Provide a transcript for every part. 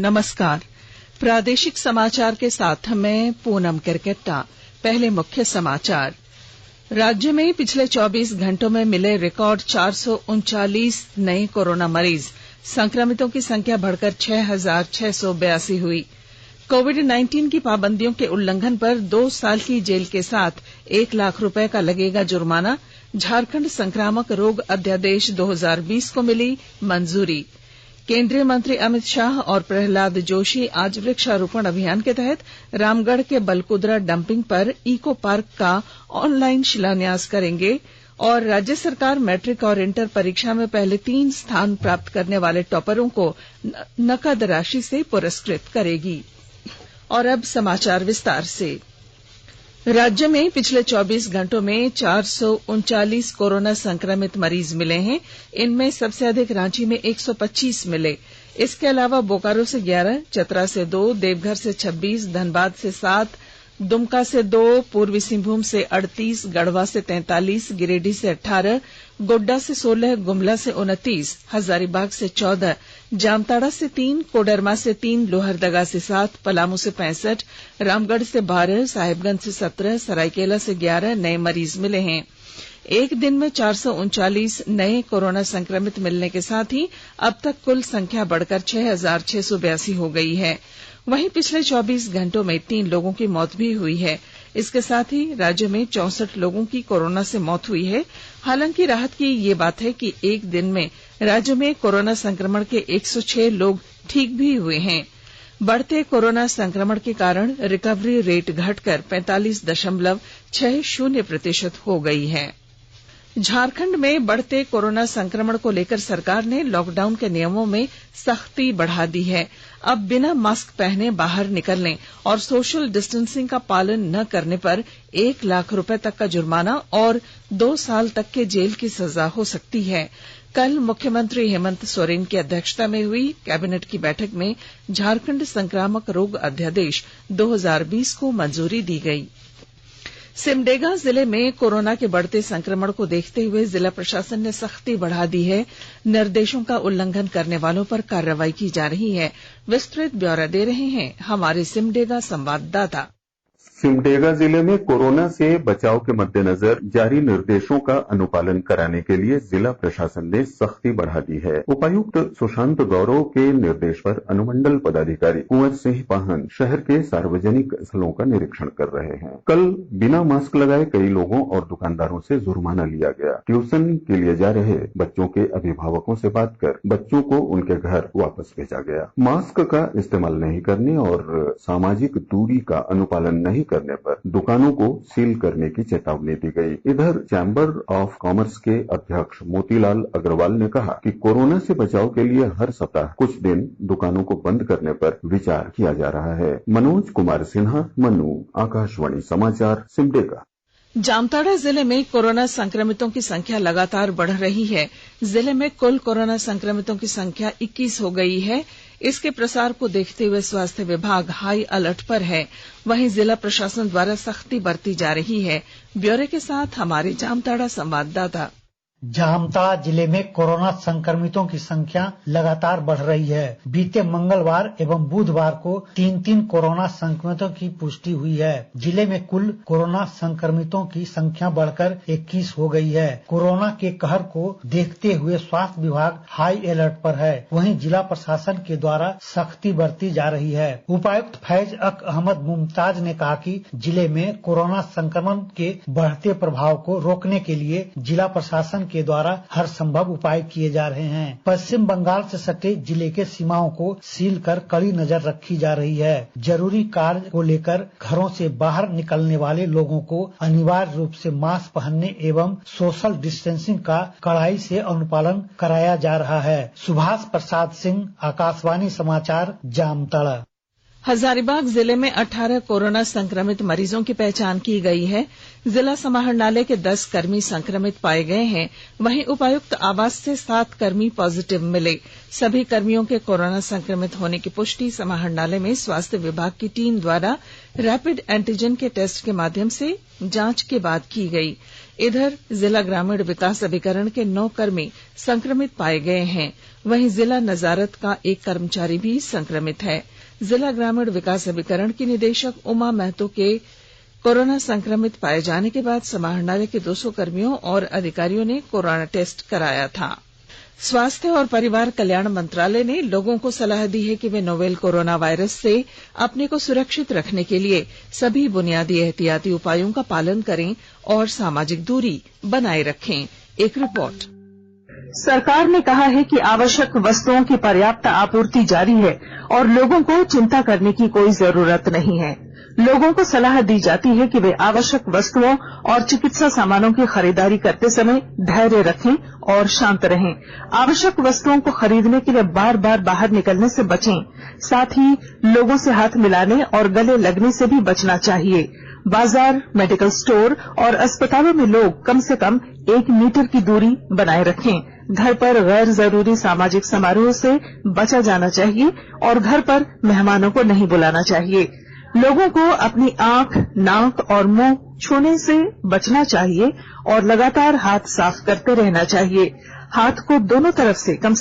नमस्कार। प्रादेशिक समाचार के साथ मैं पूनम किरकेट्टा। पहले मुख्य समाचार। राज्य में पिछले 24 घंटों में मिले रिकॉर्ड 439 नए कोरोना मरीज। संक्रमितों की संख्या बढ़कर 6,682 हुई। कोविड-19 की पाबंदियों के उल्लंघन पर 2 साल की जेल के साथ 1 लाख रुपए का लगेगा जुर्माना। झारखंड संक्रामक रोग अध्यादेश 2020 को मिली मंजूरी। केंद्रीय मंत्री अमित शाह और प्रहलाद जोशी आज वृक्षारोपण अभियान के तहत रामगढ़ के बलकुदरा डंपिंग पर इको पार्क का ऑनलाइन शिलान्यास करेंगे। और राज्य सरकार मैट्रिक और इंटर परीक्षा में पहले 3 स्थान प्राप्त करने वाले टॉपरों को नकद राशि से पुरस्कृत करेगी। और अब समाचार विस्तार से। राज्य में पिछले 24 घंटों में 439 कोरोना संक्रमित मरीज मिले हैं। इनमें सबसे अधिक रांची में 125 मिले। इसके अलावा बोकारो से 11, चतरा से 2, देवघर से 26, धनबाद से 7, दुमका से 2, पूर्वी सिंहभूम से 38, गढ़वा से 43, गिरिडीह से 18, गोड्डा से 16, गुमला से 29, हजारीबाग से 14, जामताड़ा से 3, कोडरमा से 3, लोहरदगा से 7, पलामू से 65, रामगढ़ से 12, साहिबगंज से 17, सरायकेला से 11 नए मरीज मिले हैं। एक दिन में 439 नए कोरोना संक्रमित मिलने के साथ ही अब तक कुल संख्या बढ़कर 6,682 हो गई है। वहीं पिछले 24 घंटों में 3 लोगों की मौत भी हुई है। इसके साथ ही राज्य में 64 लोगों की कोरोना से मौत हुई है। हालांकि राहत की ये बात है कि एक दिन में राज्य में कोरोना संक्रमण के 106 लोग ठीक भी हुए हैं। बढ़ते कोरोना संक्रमण के कारण रिकवरी रेट घटकर 45.60% हो गई है। झारखंड में बढ़ते कोरोना संक्रमण को लेकर सरकार ने लॉकडाउन के नियमों में सख्ती बढ़ा दी है। अब बिना मास्क पहने बाहर निकलने और सोशल डिस्टेंसिंग का पालन न करने पर 1 लाख रुपए तक का जुर्माना और 2 साल तक के जेल की सजा हो सकती है। कल मुख्यमंत्री हेमंत सोरेन की अध्यक्षता में हुई कैबिनेट की बैठक में झारखंड संक्रामक रोग अध्यादेश 2020 को मंजूरी दी गई। सिमडेगा जिले में कोरोना के बढ़ते संक्रमण को देखते हुए जिला प्रशासन ने सख्ती बढ़ा दी है। निर्देशों का उल्लंघन करने वालों पर कार्रवाई की जा रही है। विस्तृत ब्यौरा दे रहे हैं हमारे सिमडेगा संवाददाता। सिमडेगा जिले में कोरोना से बचाव के मद्देनजर जारी निर्देशों का अनुपालन कराने के लिए जिला प्रशासन ने सख्ती बढ़ा दी है। उपायुक्त सुशांत गौरव के निर्देश पर अनुमंडल पदाधिकारी कुंवर सिंह पाहन शहर के सार्वजनिक स्थलों का निरीक्षण कर रहे हैं। कल बिना मास्क लगाए कई लोगों और दुकानदारों से जुर्माना लिया गया। ट्यूशन के लिए जा रहे बच्चों के अभिभावकों से बात कर बच्चों को उनके घर वापस भेजा गया। मास्क का इस्तेमाल नहीं करने और सामाजिक दूरी का अनुपालन नहीं करने पर दुकानों को सील करने की चेतावनी दी गई। इधर चैम्बर ऑफ कॉमर्स के अध्यक्ष मोतीलाल अग्रवाल ने कहा कि कोरोना से बचाव के लिए हर सप्ताह कुछ दिन दुकानों को बंद करने पर विचार किया जा रहा है। मनोज कुमार सिन्हा, मनु, आकाशवाणी समाचार, सिमडेगा। जामताड़ा जिले में कोरोना संक्रमितों की संख्या लगातार बढ़ रही है। जिले में कुल कोरोना संक्रमितों की संख्या 21 हो गई है। इसके प्रसार को देखते हुए स्वास्थ्य विभाग हाई अलर्ट पर है। वहीं जिला प्रशासन द्वारा सख्ती बरती जा रही है। ब्यौरे के साथ हमारे जामताड़ा संवाददाता। जामताड़ा जिले में कोरोना संक्रमितों की संख्या लगातार बढ़ रही है। बीते मंगलवार एवं बुधवार को 3 कोरोना संक्रमितों की पुष्टि हुई है। जिले में कुल कोरोना संक्रमितों की संख्या बढ़कर 21 हो गई है। कोरोना के कहर को देखते हुए स्वास्थ्य विभाग हाई अलर्ट पर है। वहीं जिला प्रशासन के द्वारा सख्ती बरती जा रही है। उपायुक्त फैज अक अहमद मुमताज ने कहा कि जिले में कोरोना संक्रमण के बढ़ते प्रभाव को रोकने के लिए जिला प्रशासन के द्वारा हर संभव उपाय किए जा रहे हैं। पश्चिम बंगाल से सटे जिले के सीमाओं को सील कर कड़ी नजर रखी जा रही है। जरूरी कार्य को लेकर घरों से बाहर निकलने वाले लोगों को अनिवार्य रूप से मास्क पहनने एवं सोशल डिस्टेंसिंग का कड़ाई से अनुपालन कराया जा रहा है। सुभाष प्रसाद सिंह, आकाशवाणी समाचार, जामताड़ा। हजारीबाग जिले में 18 कोरोना संक्रमित मरीजों की पहचान की गई है। जिला समाहरणालय के 10 कर्मी संक्रमित पाए गए हैं। वहीं उपायुक्त आवास से 7 कर्मी पॉजिटिव मिले। सभी कर्मियों के कोरोना संक्रमित होने की पुष्टि समाहरणालय में स्वास्थ्य विभाग की टीम द्वारा रैपिड एंटीजन के टेस्ट के माध्यम से जांच के बाद की गई। इधर जिला ग्रामीण विकास अभिकरण के 9 कर्मी संक्रमित पाए गए हैं। वहीं जिला नजारत का एक कर्मचारी भी संक्रमित है। जिला ग्रामीण विकास अभिकरण की निदेशक उमा महतो के कोरोना संक्रमित पाए जाने के बाद समाहरणालय के 200 कर्मियों और अधिकारियों ने कोरोना टेस्ट कराया था। स्वास्थ्य और परिवार कल्याण मंत्रालय ने लोगों को सलाह दी है कि वे नोवेल कोरोना वायरस से अपने को सुरक्षित रखने के लिए सभी बुनियादी एहतियाती उपायों का पालन करें और सामाजिक दूरी बनाए रखें। एक रिपोर्ट। सरकार ने कहा है कि आवश्यक वस्तुओं की पर्याप्त आपूर्ति जारी है और लोगों को चिंता करने की कोई जरूरत नहीं है। लोगों को सलाह दी जाती है कि वे आवश्यक वस्तुओं और चिकित्सा सामानों की खरीदारी करते समय धैर्य रखें और शांत रहें। आवश्यक वस्तुओं को खरीदने के लिए बार बार बाहर निकलने से बचें। साथ ही लोगों से हाथ मिलाने और गले लगने से भी बचना चाहिए। बाजार, मेडिकल स्टोर और अस्पतालों में लोग कम से कम 1 मीटर की दूरी बनाए रखें। घर पर गैर जरूरी सामाजिक समारोह से बचा जाना चाहिए और घर पर मेहमानों को नहीं बुलाना चाहिए। लोगों को अपनी आंख, नाक और मुंह छूने से बचना चाहिए और लगातार हाथ साफ करते रहना चाहिए। हाथ को दोनों तरफ से कम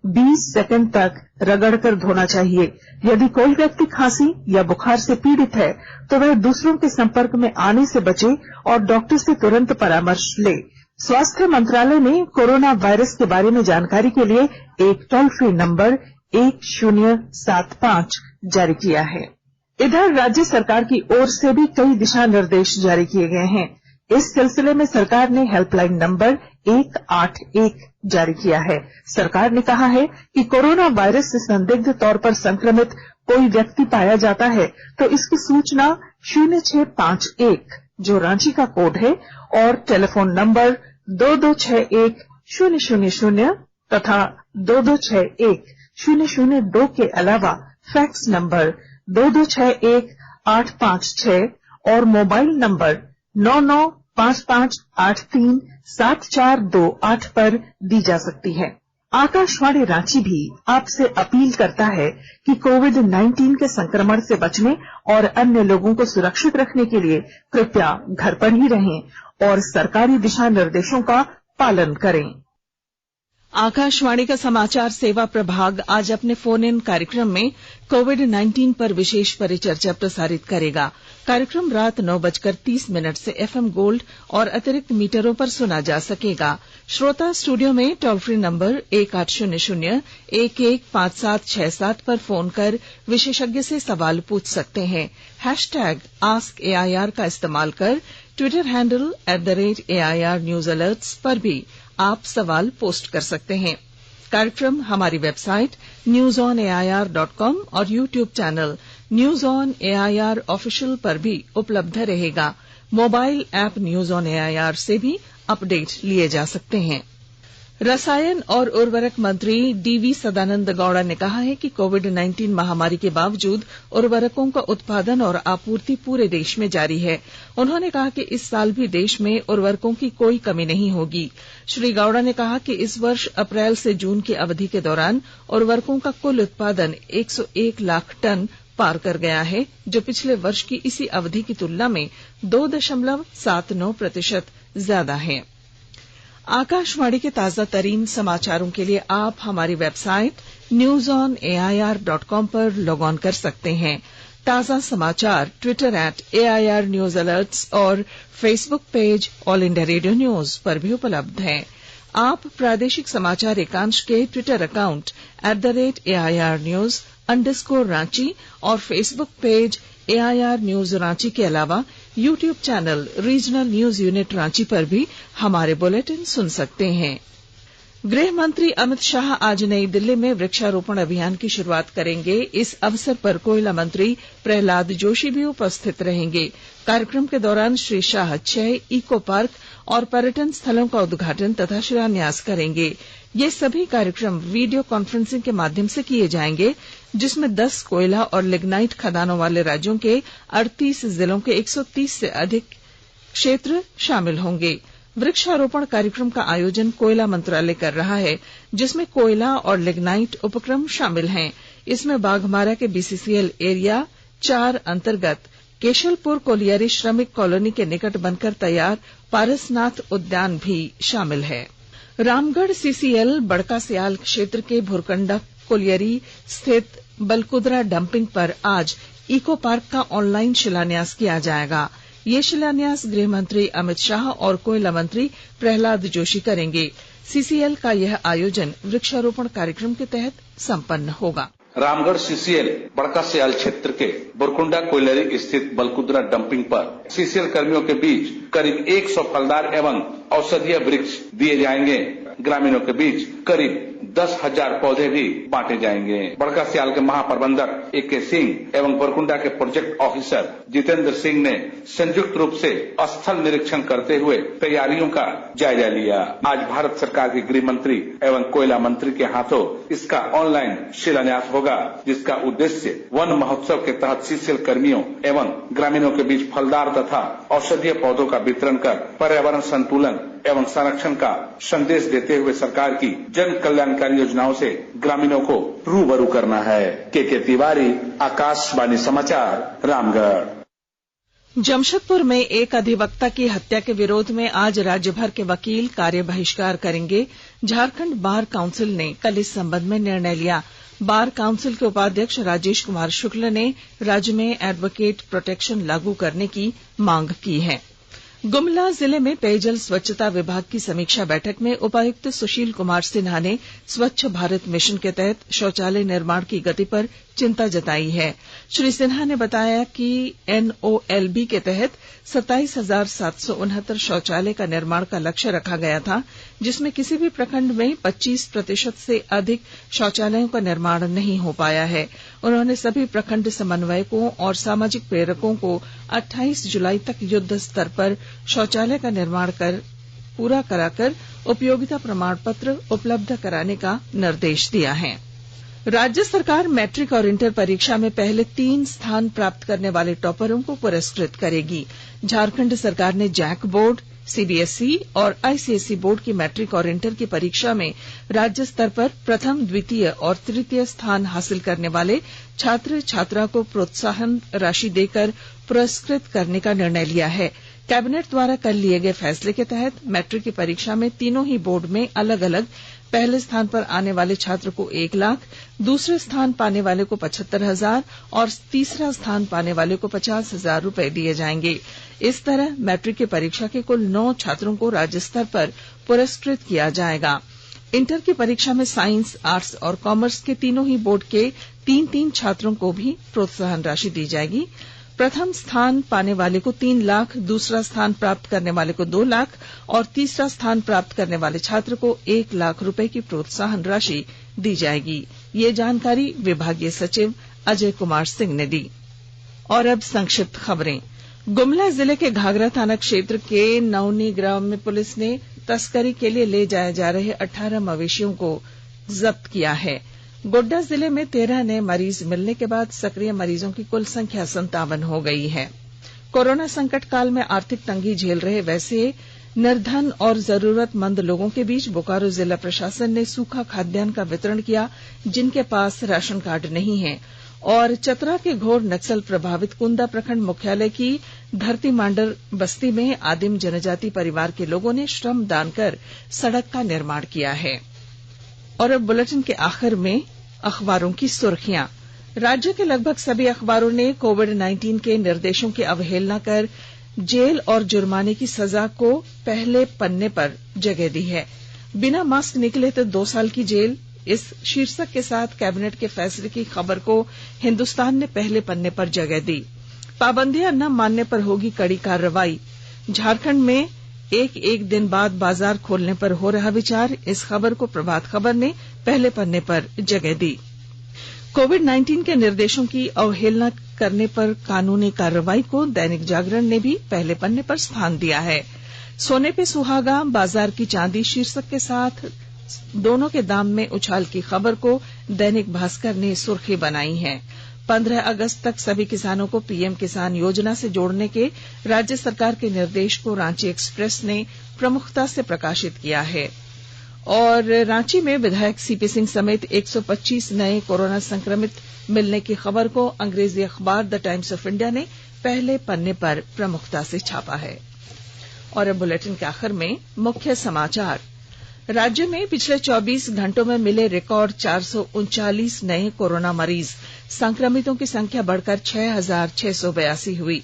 20 सेकंड तक रगड़कर धोना चाहिए। यदि कोई व्यक्ति खांसी या बुखार से पीड़ित है तो वह दूसरों के संपर्क में आने से बचे और डॉक्टर से तुरंत परामर्श ले। स्वास्थ्य मंत्रालय ने कोरोना वायरस के बारे में जानकारी के लिए एक टोल फ्री नंबर 1075 जारी किया है। इधर राज्य सरकार की ओर से भी कई दिशा निर्देश जारी किए गए हैं। इस सिलसिले में सरकार ने हेल्पलाइन नंबर 181 जारी किया है। सरकार ने कहा है कि कोरोना वायरस से संदिग्ध तौर पर संक्रमित कोई व्यक्ति पाया जाता है तो इसकी सूचना 0651 जो रांची का कोड है और टेलीफोन नंबर 2261-000 तथा 2261-002 के अलावा फैक्स नंबर 2261-856 और मोबाइल नंबर 9955837428 पर दी जा सकती है। आकाशवाणी रांची भी आपसे अपील करता है कि कोविड-19 के संक्रमण से बचने और अन्य लोगों को सुरक्षित रखने के लिए कृपया घर पर ही रहें और सरकारी दिशा निर्देशों का पालन करें। आकाशवाणी का समाचार सेवा प्रभाग आज अपने फोन इन कार्यक्रम में कोविड-19 पर विशेष परिचर्चा प्रसारित करेगा। कार्यक्रम रात 9:30 से एफएम गोल्ड और अतिरिक्त मीटरों पर सुना जा सकेगा। श्रोता स्टूडियो में टोल फ्री नंबर 1800-115767 पर फोन कर विशेषज्ञ से सवाल पूछ सकते हैं। #AskAIR का इस्तेमाल कर Twitter handle @AIR news alerts पर भी आप सवाल पोस्ट कर सकते हैं। कार्यक्रम हमारी वेबसाइट newsonair.com और YouTube channel news on AIR official पर भी उपलब्ध रहेगा। Mobile app news on AIR से भी अपडेट लिए जा सकते हैं। रसायन और उर्वरक मंत्री डीवी सदानंद गौड़ा ने कहा है कि कोविड-19 महामारी के बावजूद उर्वरकों का उत्पादन और आपूर्ति पूरे देश में जारी है। उन्होंने कहा कि इस साल भी देश में उर्वरकों की कोई कमी नहीं होगी। श्री गौड़ा ने कहा कि इस वर्ष अप्रैल से जून की अवधि के दौरान उर्वरकों का कुल उत्पादन 101 लाख टन पार कर गया है, जो पिछले वर्ष की इसी अवधि की तुलना में 2.79% ज्यादा है। आकाशवाणी के ताजा तरीन समाचारों के लिए आप हमारी वेबसाइट newsonair.com पर लॉग ऑन कर सकते हैं। ताजा समाचार ट्विटर @AIR न्यूज अलर्ट्स और Facebook page all India radio news पर भी उपलब्ध हैं। आप प्रादेशिक समाचार एकांश के ट्विटर अकाउंट @AIR न्यूज _ और Facebook page AIR news Ranchi के अलावा YouTube channel regional news unit Ranchi पर भी हमारे बुलेटिन सुन सकते हैं। गृह मंत्री अमित शाह आज नई दिल्ली में वृक्षारोपण अभियान की शुरुआत करेंगे। इस अवसर पर कोयला मंत्री प्रहलाद जोशी भी उपस्थित रहेंगे। कार्यक्रम के दौरान श्री शाह 6 इको पार्क और पर्यटन स्थलों का उद्घाटन तथा शिलान्यास करेंगे। ये सभी कार्यक्रम वीडियो कॉन्फ्रेंसिंग के माध्यम से किए जाएंगे, जिसमें 10 कोयला और लिग्नाइट खदानों वाले राज्यों के 38 जिलों के 130 से अधिक क्षेत्र शामिल होंगे। वृक्षारोपण कार्यक्रम का आयोजन कोयला मंत्रालय कर रहा है, जिसमें कोयला और लिग्नाइट उपक्रम शामिल हैं। इसमें बाघमारा के BCCL एरिया 4 अंतर्गत केशलपुर कोलियरी श्रमिक कॉलोनी के निकट बनकर तैयार पारसनाथ उद्यान भी शामिल है। रामगढ़ सीसीएल बड़का सयाल क्षेत्र के भुरकंडा कोलियरी स्थित बलकुदरा डंपिंग पर आज इको पार्क का ऑनलाइन शिलान्यास किया जाएगा। ये शिलान्यास गृह मंत्री अमित शाह और कोयला मंत्री प्रहलाद जोशी करेंगे। सीसीएल का यह आयोजन वृक्षारोपण कार्यक्रम के तहत संपन्न होगा। रामगढ़ सीसीएल बड़का सयाल क्षेत्र के बुरकुंडा कोयलरी स्थित बलकुदरा डंपिंग पर सीसीएल कर्मियों के बीच करीब 100 फलदार एवं औषधीय वृक्ष दिए जाएंगे। ग्रामीणों के बीच करीब 10,000 पौधे भी बांटे जाएंगे। बड़का सयाल के महाप्रबंधक ए.के. सिंह एवं बुरकुंडा के प्रोजेक्ट ऑफिसर जितेंद्र सिंह ने संयुक्त रूप से स्थल निरीक्षण करते हुए तैयारियों का जायजा लिया। आज भारत सरकार के गृह मंत्री एवं कोयला मंत्री के हाथों इसका ऑनलाइन शिलान्यास होगा, जिसका उद्देश्य वन महोत्सव के तहत सीसीएल कर्मियों एवं ग्रामीणों के बीच फलदार तथा औषधीय पौधों का वितरण कर पर्यावरण संतुलन एवं संरक्षण का संदेश देते हुए सरकार की जन कल्याणकारी योजनाओं से ग्रामीणों को रूबरू करना है। के तिवारी, आकाशवाणी समाचार, रामगढ़। जमशेदपुर में एक अधिवक्ता की हत्या के विरोध में आज राज्य भर के वकील कार्य बहिष्कार करेंगे। झारखंड बार काउंसिल ने कल इस संबंध में निर्णय लिया। बार काउंसिल के उपाध्यक्ष राजेश कुमार शुक्ल ने राज्य में एडवोकेट प्रोटेक्शन लागू करने की मांग की है। गुमला जिले में पेयजल स्वच्छता विभाग की समीक्षा बैठक में उपायुक्त सुशील कुमार सिन्हा ने स्वच्छ भारत मिशन के तहत शौचालय निर्माण की गति पर चिंता जताई है। श्री सिन्हा ने बताया कि एनओएलबी के तहत 27,769 शौचालय का निर्माण का लक्ष्य रखा गया था, जिसमें किसी भी प्रखंड में 25% से अधिक शौचालयों का निर्माण नहीं हो पाया है। उन्होंने सभी प्रखंड समन्वयकों और सामाजिक प्रेरकों को 28 जुलाई तक युद्ध स्तर पर शौचालय का निर्माण पूरा कराकर उपयोगिता प्रमाण पत्र उपलब्ध कराने का निर्देश दिया है। राज्य सरकार मैट्रिक और इंटर परीक्षा में पहले 3 स्थान प्राप्त करने वाले टॉपरों को पुरस्कृत करेगी। झारखंड सरकार ने जैक बोर्ड, सीबीएसई और आईसीएसई बोर्ड की मैट्रिक और इंटर की परीक्षा में राज्य स्तर पर प्रथम, द्वितीय और तृतीय स्थान हासिल करने वाले छात्र छात्रा को प्रोत्साहन राशि देकर पुरस्कृत करने का निर्णय लिया है। कैबिनेट द्वारा कल लिए गए फैसले के तहत मैट्रिक की परीक्षा में तीनों ही बोर्ड में अलग अलग पहले स्थान पर आने वाले छात्र को 1 लाख, दूसरे स्थान पाने वाले को 75,000 और तीसरा स्थान पाने वाले को 50,000 रुपए दिए जाएंगे। इस तरह मैट्रिक की परीक्षा के कुल 9 छात्रों को राज्य स्तर पर पुरस्कृत किया जाएगा। इंटर की परीक्षा में साइंस, आर्ट्स और कॉमर्स के तीनों ही बोर्ड के 3-3 छात्रों को भी प्रोत्साहन राशि दी जाएगी। प्रथम स्थान पाने वाले को 3 लाख, दूसरा स्थान प्राप्त करने वाले को 2 लाख और तीसरा स्थान प्राप्त करने वाले छात्र को 1 लाख रुपए की प्रोत्साहन राशि दी जाएगी। ये जानकारी विभागीय सचिव अजय कुमार सिंह ने दी। और अब संक्षिप्त खबरें। गुमला जिले के घाघरा थाना क्षेत्र के नौनी ग्राम में पुलिस ने तस्करी के लिए ले जाए जा रहे 18 मवेशियों को जब्त किया है। गोड्डा जिले में 13 नए मरीज मिलने के बाद सक्रिय मरीजों की कुल संख्या 57 हो गई है। कोरोना संकट काल में आर्थिक तंगी झेल रहे वैसे निर्धन और जरूरतमंद लोगों के बीच बोकारो जिला प्रशासन ने सूखा खाद्यान्न का वितरण किया, जिनके पास राशन कार्ड नहीं है। और चतरा के घोर नक्सल प्रभावित कुंदा प्रखंड मुख्यालय की धरती मांडर बस्ती में आदिम जनजाति परिवार के लोगों ने श्रम दान कर सड़क का निर्माण किया है। और अब बुलेटिन के आखिर में अखबारों की सुर्खियां। राज्य के लगभग सभी अखबारों ने कोविड-19 के निर्देशों की अवहेलना कर जेल और जुर्माने की सजा को पहले पन्ने पर जगह दी है। बिना मास्क निकले तो 2 साल की जेल, इस शीर्षक के साथ कैबिनेट के फैसले की खबर को हिंदुस्तान ने पहले पन्ने पर जगह दी। पाबंदियां न मानने पर होगी कड़ी कार्रवाई। झारखंड में एक दिन बाद बाजार खोलने पर हो रहा विचार, इस खबर को प्रभात खबर ने पहले पन्ने पर जगह दी। कोविड-19 के निर्देशों की अवहेलना करने पर कानूनी कार्रवाई को दैनिक जागरण ने भी पहले पन्ने पर स्थान दिया है। सोने पे सुहागा, बाजार की चांदी शीर्षक के साथ दोनों के दाम में उछाल की खबर को दैनिक भास्कर ने सुर्खी बनाई है। 15 अगस्त तक सभी किसानों को पीएम किसान योजना से जोड़ने के राज्य सरकार के निर्देश को रांची एक्सप्रेस ने प्रमुखता से प्रकाशित किया है। और रांची में विधायक सीपी सिंह समेत 125 नए कोरोना संक्रमित मिलने की खबर को अंग्रेजी अखबार द टाइम्स ऑफ इंडिया ने पहले पन्ने पर प्रमुखता से छापा है। और अब बुलेटिन के आखिर में मुख्य समाचार। राज्य में पिछले 24 घंटों में मिले रिकॉर्ड 439 नए कोरोना मरीज। संक्रमितों की संख्या बढ़कर 6,682 हुई।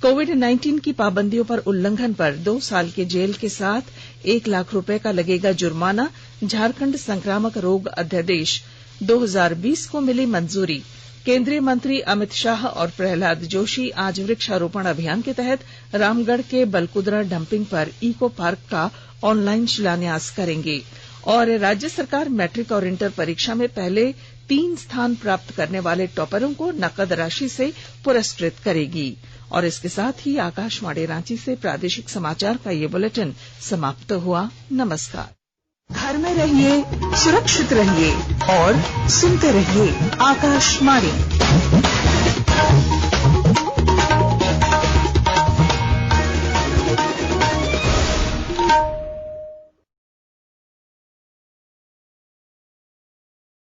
कोविड-19 की पाबंदियों पर उल्लंघन पर 2 साल की जेल के साथ 1 लाख रुपए का लगेगा जुर्माना। झारखंड संक्रामक रोग अध्यादेश 2020 को मिली मंजूरी। केंद्रीय मंत्री अमित शाह और प्रहलाद जोशी आज वृक्षारोपण अभियान के तहत रामगढ़ के बलकुदरा डंपिंग पर इको पार्क का ऑनलाइन शिलान्यास करेंगे। और राज्य सरकार मैट्रिक और इंटर परीक्षा में पहले 3 स्थान प्राप्त करने वाले टॉपरों को नकद राशि से पुरस्कृत करेगी। और इसके साथ ही आकाशवाणी रांची से प्रादेशिक समाचार का ये बुलेटिन समाप्त हुआ। नमस्कार। घर में रहिए, सुरक्षित रहिए और सुनते रहिए आकाशवाणी।